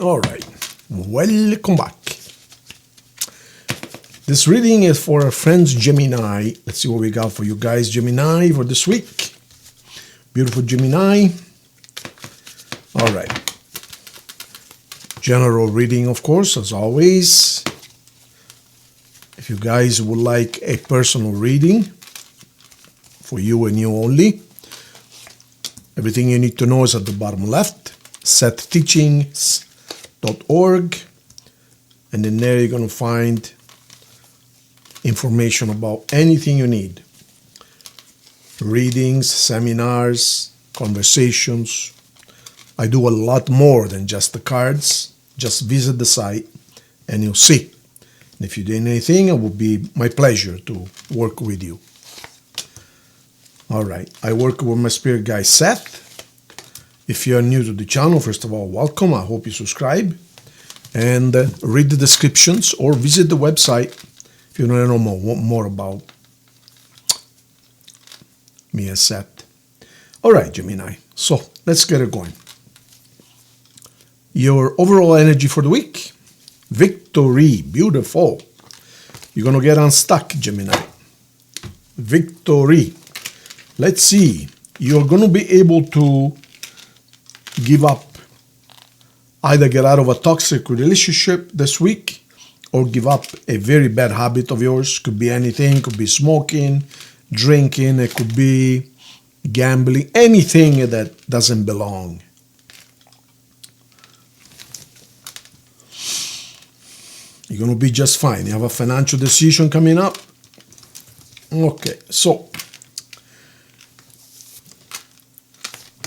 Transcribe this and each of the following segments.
All right, welcome back. This reading is for our friends Gemini. Let's see what we got for you guys, Gemini, for this week. Beautiful Gemini. All right. General reading, of course, as always. If you guys would like a personal reading for you and you only, everything you need to know is at the bottom left, SethTeachings.org, and in there you're going to find information about anything you need. Readings, seminars, conversations. I do a lot more than just the cards. Just visit the site and you'll see. And if you need anything, it will be my pleasure to work with you. All right, I work with my spirit guide Seth. If you're new to the channel, first of all, welcome. I hope you subscribe and read the descriptions or visit the website if you want to know more about me as Seth. All right, Gemini. So let's get it going. Your overall energy for the week. Victory. Beautiful. You're going to get unstuck, Gemini. Victory. Let's see. You're going to be able to give up. Either get out of a toxic relationship this week or give up a very bad habit of yours. Could be anything. Could be smoking, drinking. It could be gambling. Anything that doesn't belong. You're going to be just fine. You have a financial decision coming up. Okay, so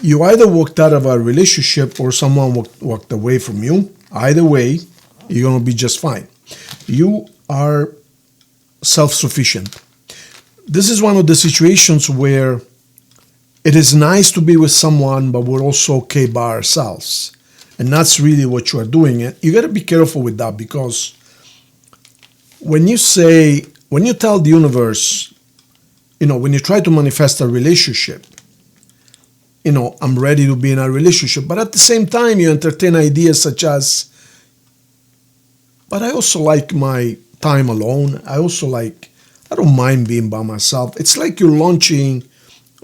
you either walked out of a relationship or someone walked away from you. Either way, you're going to be just fine. You are self-sufficient. This is one of the situations where it is nice to be with someone, but we're also okay by ourselves. And that's really what you are doing. And you got to be careful with that, because when you tell the universe, when you try to manifest a relationship, I'm ready to be in a relationship, but at the same time you entertain ideas such as, but I also like my time alone. I don't mind being by myself. It's like you're launching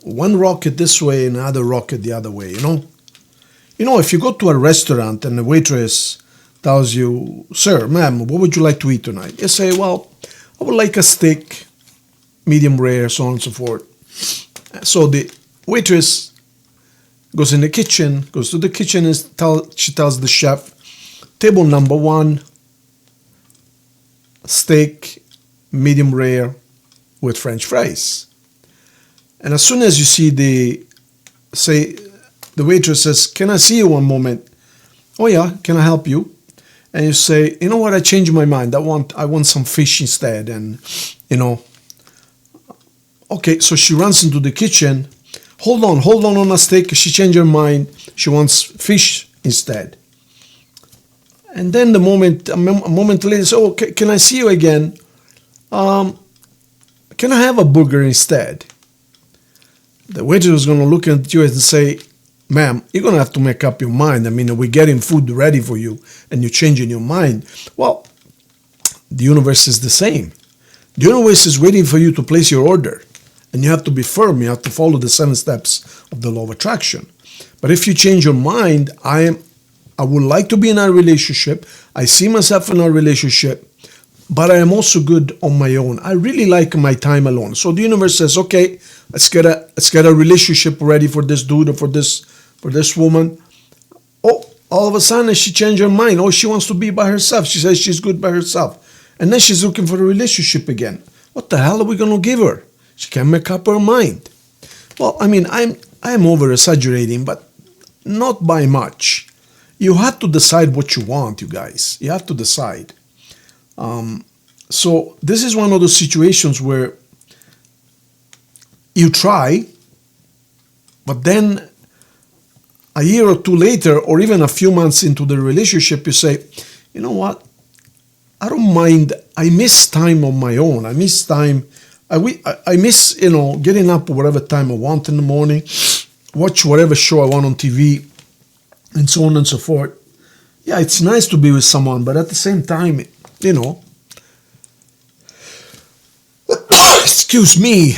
one rocket this way and another rocket the other way, if you go to a restaurant and the waitress tells you, sir, ma'am, what would you like to eat tonight? You say, well, I would like a steak, medium rare, so on and so forth. So the waitress goes to the kitchen and she tells the chef, table number 1, steak, medium rare with French fries. And as soon as you see the waitress says, can I see you one moment? Oh yeah, can I help you? And you say, you know what, I changed my mind. I want some fish instead. And, okay, so she runs into the kitchen. Hold on a steak. She changed her mind. She wants fish instead. And then a moment later, say, oh, can I see you again? Can I have a burger instead? The waiter is going to look at you and say, ma'am, you're going to have to make up your mind. We're getting food ready for you and you're changing your mind. Well, the universe is the same. The universe is waiting for you to place your order. And you have to be firm. You have to follow the 7 steps of the law of attraction. But if you change your mind, I would like to be in a relationship. I see myself in a relationship, but I am also good on my own. I really like my time alone. So the universe says, okay, let's get a relationship ready for this dude or for this woman. Oh, all of a sudden she changed her mind. Oh, she wants to be by herself. She says she's good by herself. And then she's looking for a relationship again. What the hell are we going to give her? She can't make up her mind. Well, I'm over exaggerating, but not by much. You have to decide what you want, you guys. You have to decide. So this is one of those situations where you try, but then a year or two later, or even a few months into the relationship, you say, you know what? I don't mind. I miss time on my own. I miss time. I miss, getting up whatever time I want in the morning, watch whatever show I want on TV, and so on and so forth. yeah, it's nice to be with someone, but at the same time, you know, excuse me,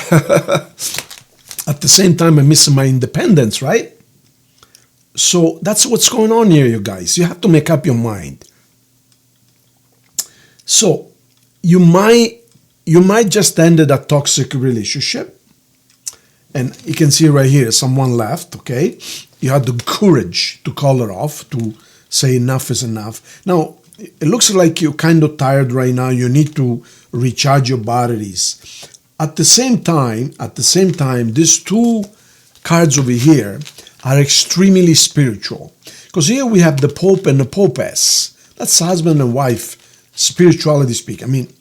at the same time, I'm missing my independence, right? So that's what's going on here, you guys. You have to make up your mind. So you might just ended a toxic relationship, and you can see right here, someone left, okay? You had the courage to call her off, to say enough is enough. Now, it looks like you're kind of tired right now. You need to recharge your batteries. At the same time, these two cards over here are extremely spiritual. Because here we have the Pope and the Popess. That's husband and wife, spirituality speak. I mean,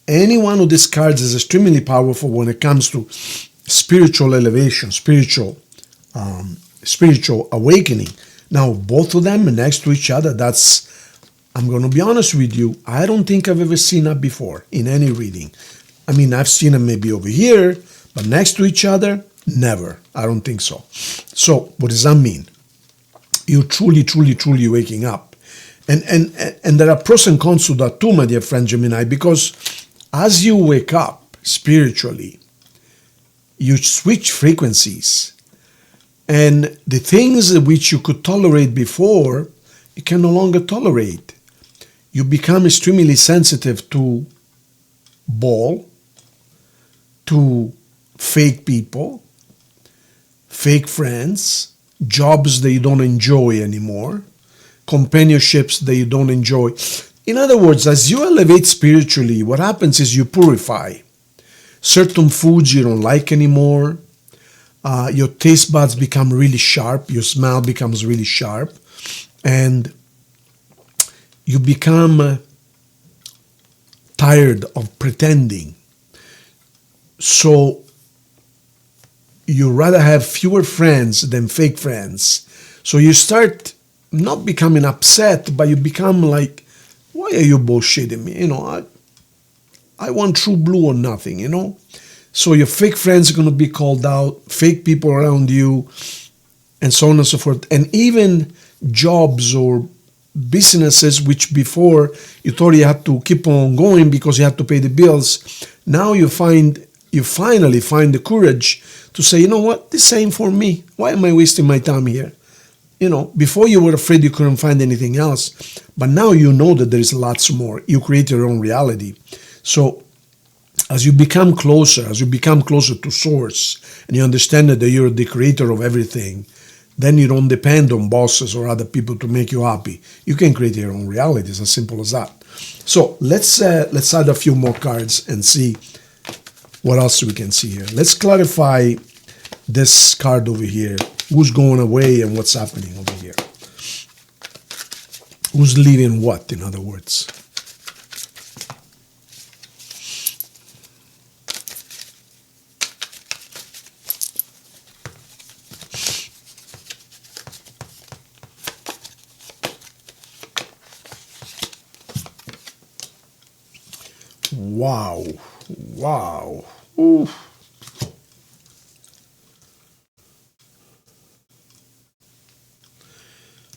any one of these cards is extremely powerful when it comes to spiritual elevation, spiritual awakening. Now, both of them next to each other, I'm going to be honest with you, I don't think I've ever seen that before in any reading. I mean, I've seen them maybe over here, but next to each other, never. I don't think so. So, what does that mean? You're truly, truly, truly waking up. And there are pros and cons to that too, my dear friend Gemini, because as you wake up spiritually, you switch frequencies. And the things which you could tolerate before, you can no longer tolerate. You become extremely sensitive to bull, to fake people, fake friends, jobs that you don't enjoy anymore, companionships that you don't enjoy. In other words, as you elevate spiritually, what happens is you purify. Certain foods you don't like anymore. Your taste buds become really sharp. Your smell becomes really sharp. And you become tired of pretending. So you rather have fewer friends than fake friends. So you start not becoming upset, but you become like, why are you bullshitting me? You know, I want true blue or nothing, you know? So your fake friends are going to be called out, fake people around you, and so on and so forth. And even jobs or businesses which before you thought you had to keep on going because you had to pay the bills, now you finally find the courage to say, you know what, this ain't for me. Why am I wasting my time here? You know, before you were afraid you couldn't find anything else, but now you know that there is lots more. You create your own reality. So as you become closer to source, and you understand that you're the creator of everything, then you don't depend on bosses or other people to make you happy. You can create your own reality. It's as simple as that. So let's add a few more cards and see what else we can see here. Let's clarify this card over here. Who's going away and what's happening over here? Who's leaving what, in other words? Wow. Wow. Ooh.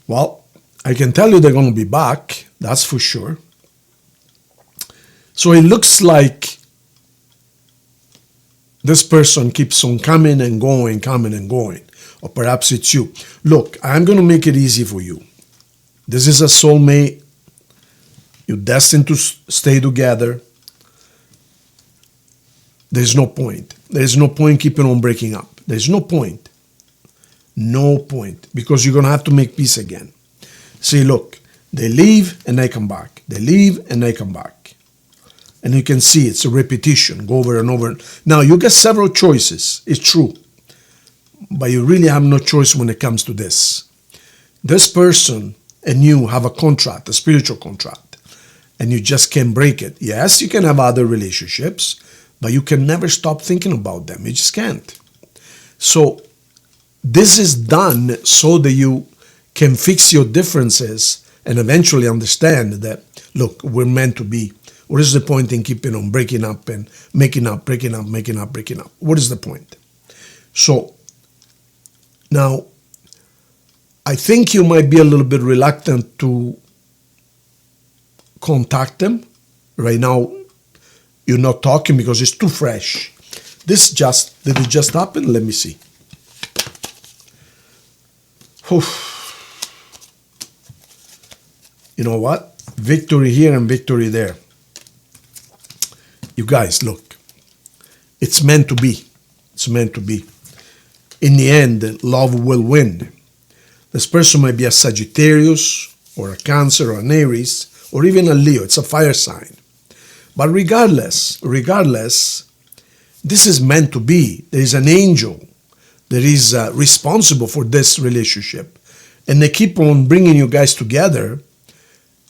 Well, I can tell you they're going to be back. That's for sure. So it looks like this person keeps on coming and going, coming and going. Or perhaps it's you. Look, I'm going to make it easy for you. This is a soulmate. You're destined to stay together. There's no point. There's no point keeping on breaking up. There's no point. No point. Because you're going to have to make peace again. See, look, they leave and they come back. They leave and they come back. And you can see it's a repetition. Go over and over. Now, you get several choices. It's true. But you really have no choice when it comes to this. This person and you have a contract, a spiritual contract. And you just can't break it. Yes, you can have other relationships, but you can never stop thinking about them. You just can't. So this is done so that you can fix your differences and eventually understand that, look, we're meant to be. What is the point in keeping on breaking up and making up, breaking up, making up, breaking up? What is the point? So now, I think you might be a little bit reluctant to contact them. Right now, you're not talking because it's too fresh. Did it just happen? Let me see. Whew. You know what? Victory here and victory there. You guys, look. It's meant to be. It's meant to be. In the end, love will win. This person might be a Sagittarius or a Cancer or an Aries or even a Leo. It's a fire sign. But regardless, this is meant to be. There is an angel that is responsible for this relationship. And they keep on bringing you guys together.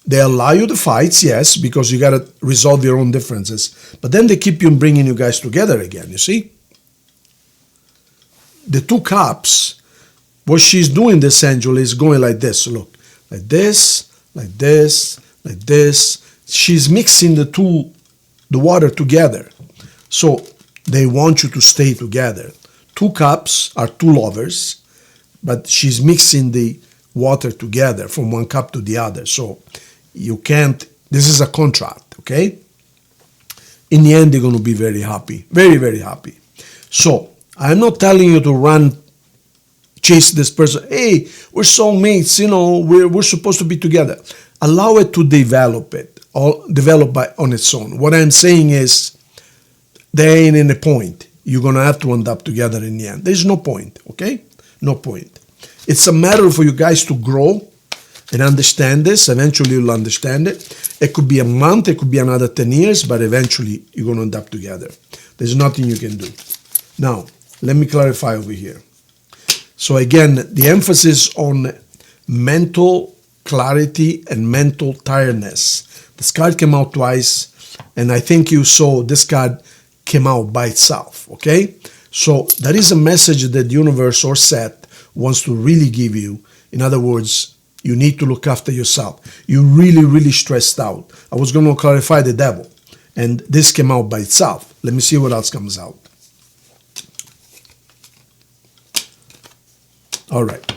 They allow you the fights, yes, because you got to resolve your own differences. But then they keep on bringing you guys together again, you see? The 2 cups, what she's doing, this angel, is going like this. Look, like this, like this, like this. She's mixing the water together. So they want you to stay together. 2 cups are 2 lovers, but she's mixing the water together from one cup to the other. So you can't, this is a contract, okay? In the end, they're going to be very happy, very, very happy. So I'm not telling you to run, chase this person. Hey, we're soulmates, you know, we're supposed to be together. Allow it to develop on its own. What I'm saying is, there ain't any point. You're going to have to end up together in the end. There's no point, okay? No point. It's a matter for you guys to grow and understand this. Eventually, you'll understand it. It could be a month, it could be another 10 years, but eventually, you're going to end up together. There's nothing you can do. Now, let me clarify over here. So again, the emphasis on mental clarity and mental tiredness. This card came out twice, and I think you saw this card came out by itself, okay? So that is a message that the universe or Seth wants to really give you. In other words, you need to look after yourself. You're really, really stressed out. I was going to clarify the devil, and this came out by itself. Let me see what else comes out. All right.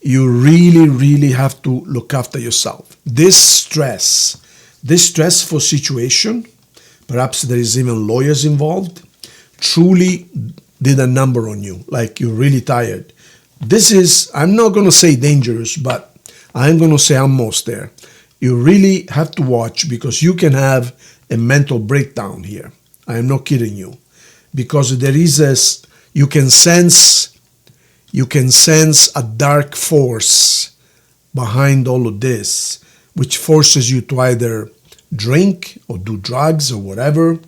You really, really have to look after yourself. This stressful situation, perhaps there is even lawyers involved, truly did a number on you, like you're really tired. This is, I'm not going to say dangerous, but I'm going to say almost there. You really have to watch because you can have a mental breakdown here. I am not kidding you. Because there is this, you can sense a dark force behind all of this, which forces you to either drink or do drugs or whatever.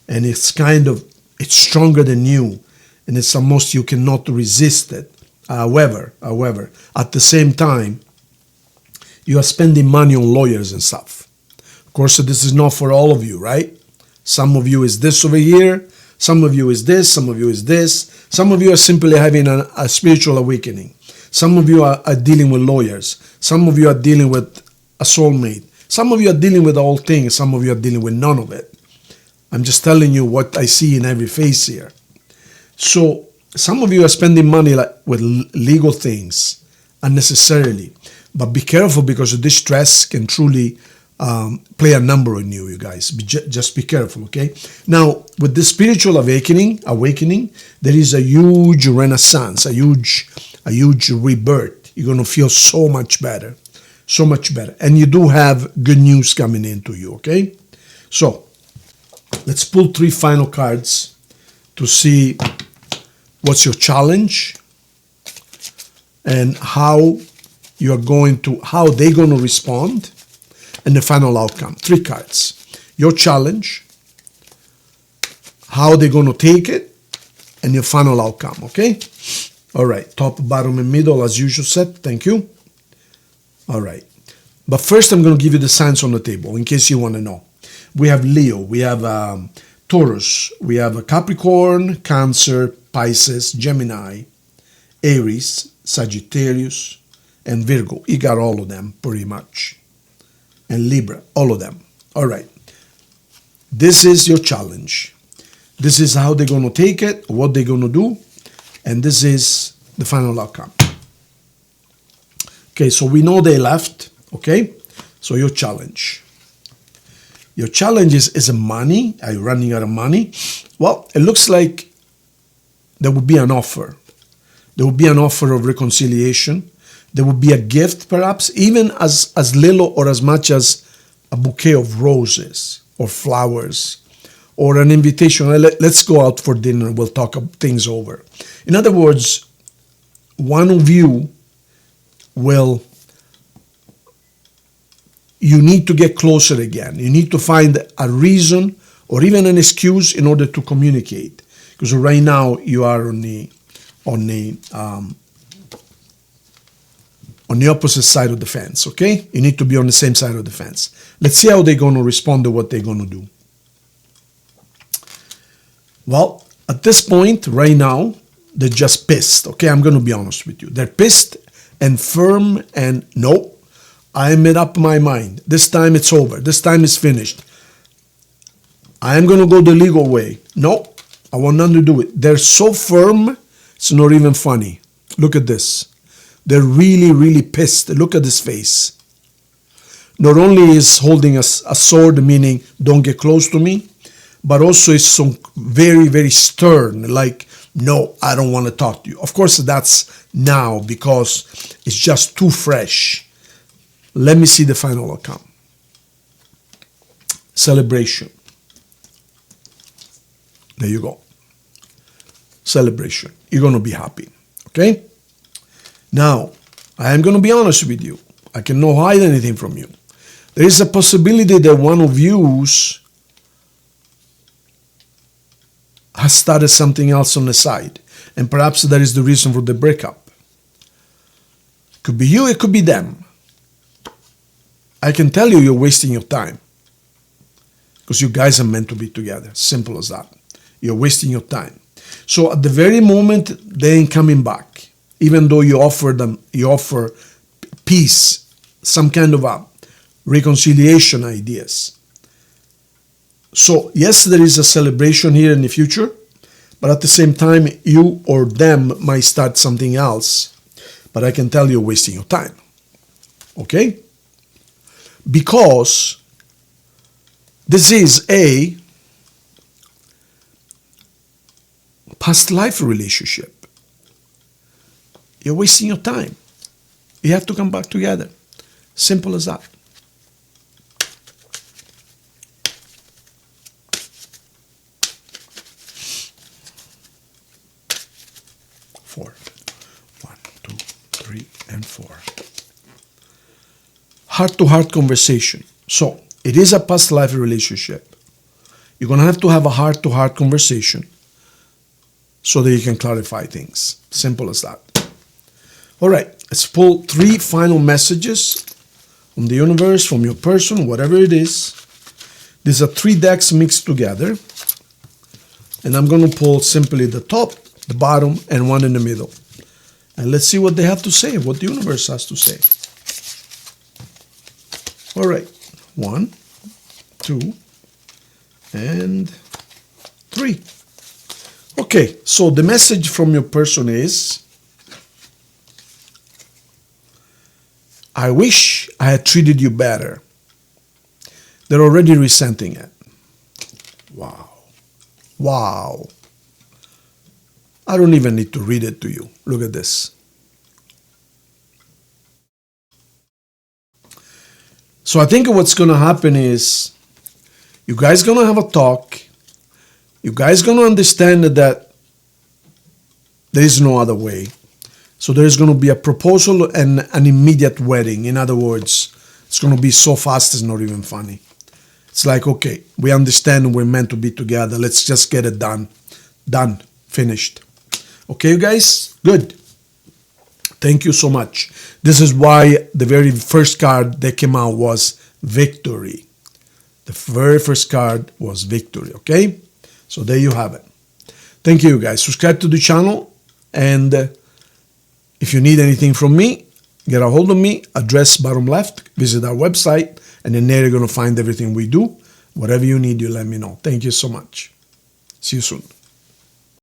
And it's stronger than you. And it's almost you cannot resist it. However, at the same time, you are spending money on lawyers and stuff. Of course, this is not for all of you, right? Some of you is this over here. Some of you is this. Some of you is this. Some of you are simply having a spiritual awakening. Some of you are dealing with lawyers. Some of you are dealing with a soulmate. Some of you are dealing with all things. Some of you are dealing with none of it. I'm just telling you what I see in every face here. So some of you are spending money with legal things unnecessarily. But be careful because this stress can truly play a number on you guys. Just be careful, okay? Now, with the spiritual awakening, there is a huge renaissance, a huge rebirth. You're going to feel so much better. So much better. And you do have good news coming into you, okay? So, let's pull 3 final cards to see what's your challenge and how they're going to respond and the final outcome. 3 cards. Your challenge, how they're going to take it, and your final outcome, okay? All right, top, bottom, and middle as usual, Seth. Thank you. All right. But first, I'm going to give you the signs on the table in case you want to know. We have Leo, we have Taurus, we have a Capricorn, Cancer, Pisces, Gemini, Aries, Sagittarius, and Virgo. You got all of them pretty much. And Libra, all of them. All right. This is your challenge. This is how they're going to take it, what they're going to do, and this is the final outcome. Okay, so we know they left, okay? So your challenge. Your challenge is money. Are you running out of money? Well, it looks like there would be an offer. There would be an offer of reconciliation. There would be a gift, perhaps, even as little or as much as a bouquet of roses or flowers or an invitation. Let's go out for dinner. We'll talk things over. In other words, one of you you need to get closer again. You need to find a reason or even an excuse in order to communicate. Because right now you are on the opposite side of the fence, okay? You need to be on the same side of the fence. Let's see how they're going to respond to what they're going to do. Well, at this point, right now, they're just pissed, okay? I'm going to be honest with you. They're pissed and firm and no, I made up my mind. This time it's over. This time it's finished. I am going to go the legal way. No, I want nothing to do with it. They're so firm, it's not even funny. Look at this. They're really, really pissed. Look at this face. Not only is holding a sword, meaning don't get close to me, but also is so very, very stern, like, no, I don't want to talk to you. Of course, that's now because it's just too fresh. Let me see the final outcome. Celebration. There you go. Celebration. You're going to be happy. Okay? Now, I am going to be honest with you. I cannot hide anything from you. There is a possibility that one of you has started something else on the side. And perhaps that is the reason for the breakup. It could be you, it could be them. I can tell you're wasting your time. Because you guys are meant to be together. Simple as that. You're wasting your time. So at the very moment, they ain't coming back. Even though you offer peace, some kind of a reconciliation ideas. So yes, there is a celebration here in the future, but at the same time, you or them might start something else. But I can tell you're wasting your time. Okay? Because this is a past life relationship. You're wasting your time. You have to come back together. Simple as that. Four. 1, 2, 3, and 4. Heart-to-heart conversation. So, it is a past life relationship. You're going to have a heart-to-heart conversation so that you can clarify things. Simple as that. All right, let's pull 3 final messages from the universe, from your person, whatever it is. These are 3 decks mixed together. And I'm going to pull simply the top, the bottom, and one in the middle. And let's see what they have to say, what the universe has to say. All right, 1, 2, and 3. Okay, so the message from your person is, I wish I had treated you better. They're already resenting it. Wow. Wow. I don't even need to read it to you. Look at this. So I think what's going to happen is you guys going to have a talk. You guys going to understand that there is no other way. So there is going to be a proposal and an immediate wedding. In other words, it's going to be so fast it's not even funny. It's like, okay, we understand we're meant to be together. Let's just get it done. Done. Finished. Okay, you guys? Good. Thank you so much. This is why the very first card that came out was victory. The very first card was victory, okay? So there you have it. Thank you, guys. Subscribe to the channel. And if you need anything from me, get a hold of me. Address bottom left. Visit our website. And then there you're going to find everything we do. Whatever you need, you let me know. Thank you so much. See you soon.